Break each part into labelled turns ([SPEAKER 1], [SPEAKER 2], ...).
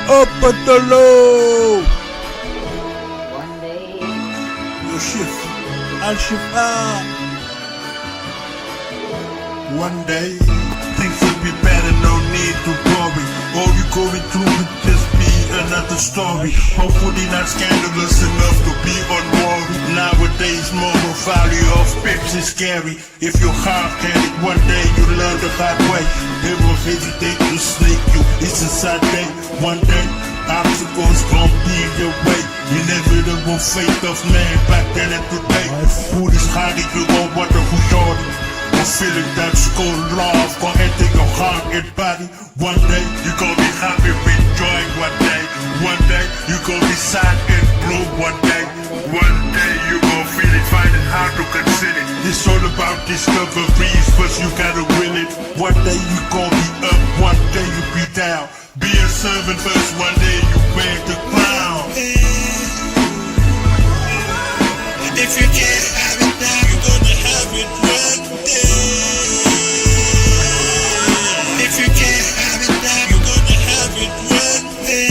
[SPEAKER 1] Up at the low.
[SPEAKER 2] One day,
[SPEAKER 1] Yo, Shiffai. One day, things will be better, no need to worry. All you going through will just be another story. Hopefully not scandalous enough to be unworried. Nowadays, moral value of pips is scary. If you're hard-headed, one day you learn the hard way. They will hesitate to snake you. It's a sad day. One day, obstacles gon' be your way. Inevitable fate of man back then and today. Who is hiding? You gon' wonder who shorty. A feeling that's gonna love, gonna enter your heart and body. One day you gonna be happy with joy. One day you gonna be sad and blue. One day you gonna feel it, find it hard to consider. It's all about discoveries, first you gotta win it. One day you gonna be up, one day you be down. Be a servant first, one day you wear the crown.
[SPEAKER 3] If you can't have it now, you're gonna have it one day. If you can't have it now, you're gonna have it one day.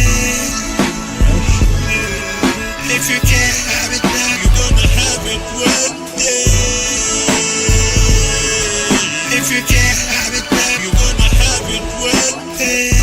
[SPEAKER 3] If you can't have it now, you're gonna have it one day. If you can't have it now, you're gonna have it one day.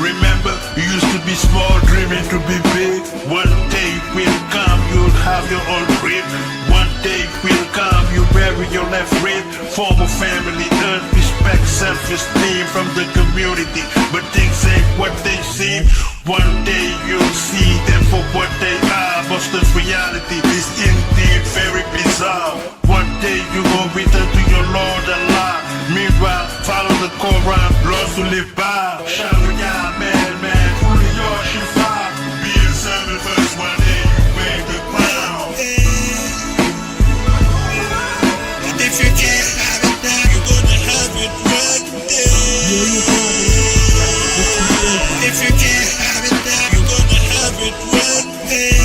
[SPEAKER 1] Remember, you used to be small, dreaming to be big. One day will come, you'll have your own crib. One day will come, you bury your left rib. Form a family, earn respect, self-esteem from the community. But things ain't what they seem. One day you'll see them for what they are. But the reality is indeed very bizarre. One day you gon' return to your Lord Allah. Meanwhile, follow the Quran, laws to live by. Sharia, man, fully your Shiffai. Be a servant first, one day you wear the crown.
[SPEAKER 3] If you can't have it now, you're gonna have it one day. If you can't have it now, you're gonna have it one day.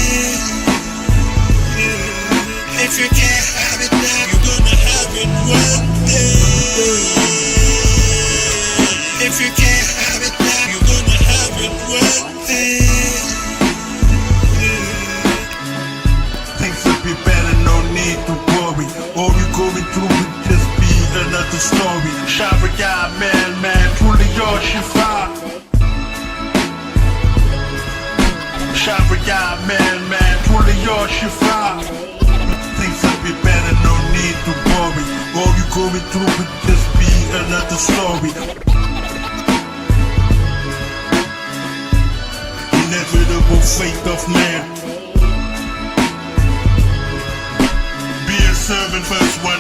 [SPEAKER 3] If you can't have it now, you're gonna have it one day. If you can't have it now, you're gonna have it one day.
[SPEAKER 1] Things will be better, no need to worry. All you going through will just be another story. Sharia, man, truly your Shiffai. Sharia, man, truly your Shiffai. Things will be better, no need to worry. All you going through will just be another story. Inevitable fate of man. Be a servant first, one